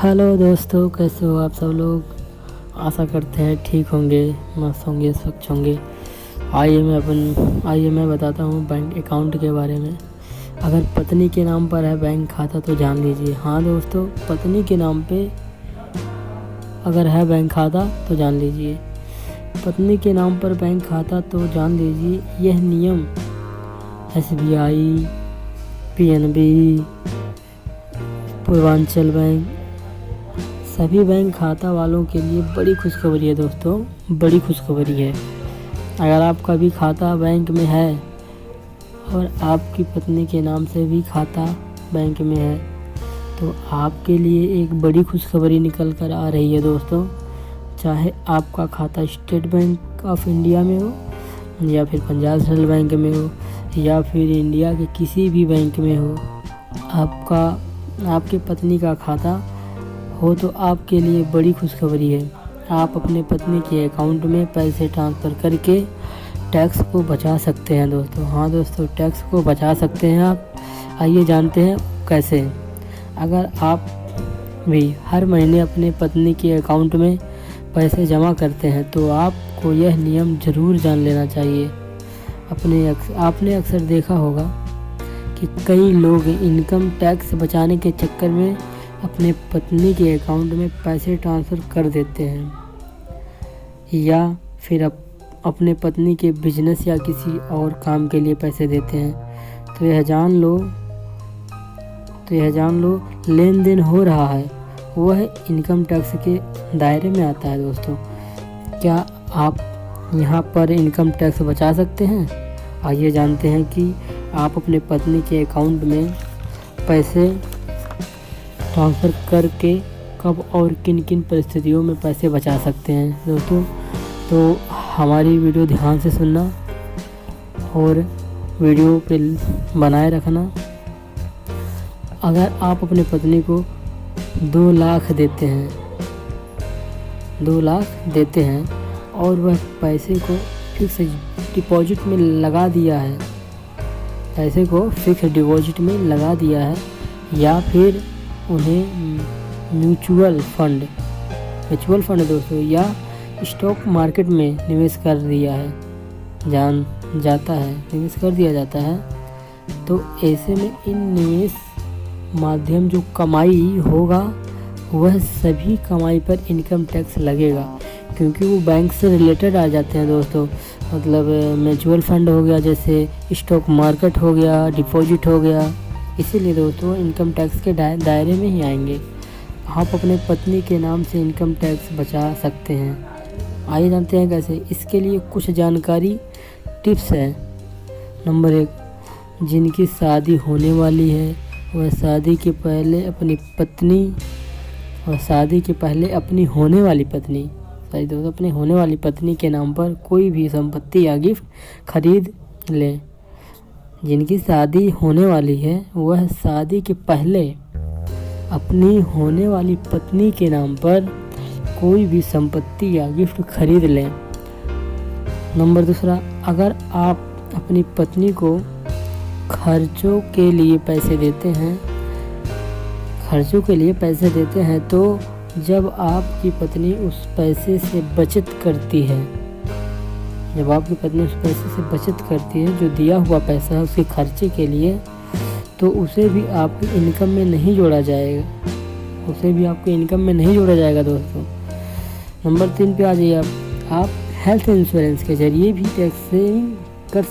Hello दोस्तों, कैसे हो आप सब लोग। आशा करते हैं ठीक होंगे, मस्त होंगे, स्वच्छ होंगे। आइए मैं बताता हूँ बैंक अकाउंट के बारे में। अगर पत्नी के नाम पर है बैंक खाता तो जान लीजिए। हाँ दोस्तों, पत्नी के नाम पे अगर है बैंक खाता तो जान लीजिए। पत्नी के नाम पर बैंक खाता तो जान लीजिए यह नियम SBI, PNB, पूर्वांचल बैंक, सभी बैंक खाता वालों के लिए बड़ी खुशखबरी है दोस्तों, बड़ी खुशखबरी है। अगर आपका भी खाता बैंक में है और आपकी पत्नी के नाम से भी खाता बैंक में है तो आपके लिए एक बड़ी खुशखबरी निकल कर आ रही है दोस्तों। चाहे आपका खाता स्टेट बैंक ऑफ इंडिया में हो या फिर पंजाब नेशनल बैंक में हो या फिर इंडिया के किसी भी बैंक में हो, आपके पत्नी का खाता हो तो आपके लिए बड़ी खुशखबरी है। आप अपने पत्नी के अकाउंट में पैसे ट्रांसफ़र करके टैक्स को बचा सकते हैं दोस्तों। हाँ दोस्तों, टैक्स को बचा सकते हैं आप। आइए जानते हैं कैसे। अगर आप भी हर महीने अपने पत्नी के अकाउंट में पैसे जमा करते हैं तो आपको यह नियम ज़रूर जान लेना चाहिए। आपने अक्सर देखा होगा कि कई लोग इनकम टैक्स बचाने के चक्कर में अपने पत्नी के अकाउंट में पैसे ट्रांसफ़र कर देते हैं या फिर अपने पत्नी के बिजनेस या किसी और काम के लिए पैसे देते हैं। तो यह जान लो लेन देन हो रहा है वह इनकम टैक्स के दायरे में आता है दोस्तों। क्या आप यहाँ पर इनकम टैक्स बचा सकते हैं? आइए जानते हैं कि आप अपने पत्नी के अकाउंट में पैसे ट्रांसफ़र करके कब और किन किन परिस्थितियों में पैसे बचा सकते हैं दोस्तों। तो हमारी वीडियो ध्यान से सुनना और वीडियो पे बनाए रखना। अगर आप अपने पत्नी को 2 लाख देते हैं और वह पैसे को फिक्स डिपॉजिट में लगा दिया है, या फिर उन्हें म्यूचुअल फंड दोस्तों या स्टॉक मार्केट में निवेश कर दिया जाता है तो ऐसे में इन निवेश माध्यम जो कमाई होगा वह सभी कमाई पर इनकम टैक्स लगेगा, क्योंकि वो बैंक से रिलेटेड आ जाते हैं दोस्तों। मतलब म्यूचुअल फंड हो गया, जैसे स्टॉक मार्केट हो गया, डिपॉजिट हो गया, इसीलिए दोस्तों इनकम टैक्स के दायरे में ही आएंगे। आप अपने पत्नी के नाम से इनकम टैक्स बचा सकते हैं। आइए जानते हैं कैसे। इसके लिए कुछ जानकारी टिप्स है। नंबर 1, जिनकी शादी होने वाली है वह शादी के पहले अपनी होने वाली पत्नी के नाम पर कोई भी संपत्ति या गिफ्ट खरीद लें। जिनकी शादी होने वाली है वह शादी के पहले अपनी होने वाली पत्नी के नाम पर कोई भी संपत्ति या गिफ्ट खरीद लें। नंबर 2, अगर आप अपनी पत्नी को खर्चों के लिए पैसे देते हैं तो जब आपकी पत्नी उस पैसे से बचत करती है जो दिया हुआ पैसा है उसके खर्चे के लिए, तो उसे भी आपकी इनकम में नहीं जोड़ा जाएगा दोस्तों। नंबर 3 पे आ जाइए आप हेल्थ इंश्योरेंस के जरिए भी टैक्स सेविंग कर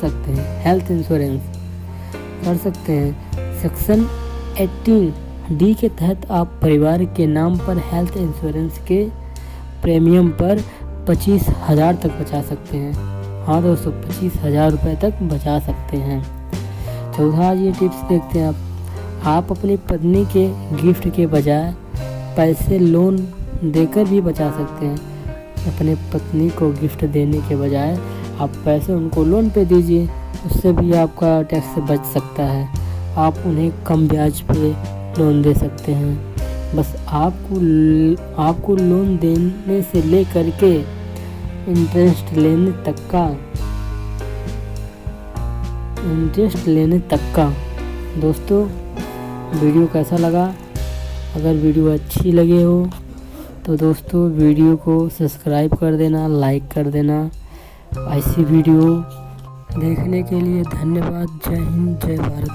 सकते हैं। सेक्शन 18D के तहत आप परिवार के नाम पर हेल्थ इंश्योरेंस के प्रीमियम पर 25,000 तक बचा सकते हैं। हाँ दोस्तों, 25,000 रुपये तक बचा सकते हैं। चौथा ये टिप्स देखते हैं आप अपनी पत्नी के गिफ्ट के बजाय पैसे लोन देकर भी बचा सकते हैं। अपने पत्नी को गिफ्ट देने के बजाय आप पैसे उनको लोन पे दीजिए, उससे भी आपका टैक्स से बच सकता है। आप उन्हें कम ब्याज पे लोन दे सकते हैं। बस आपको लोन देने से लेकर के इंटरेस्ट लेने तक का दोस्तों वीडियो कैसा लगा अगर वीडियो अच्छी लगे हो तो दोस्तों वीडियो को सब्सक्राइब कर देना, लाइक कर देना। ऐसी वीडियो देखने के लिए धन्यवाद। जय हिंद, जय भारत।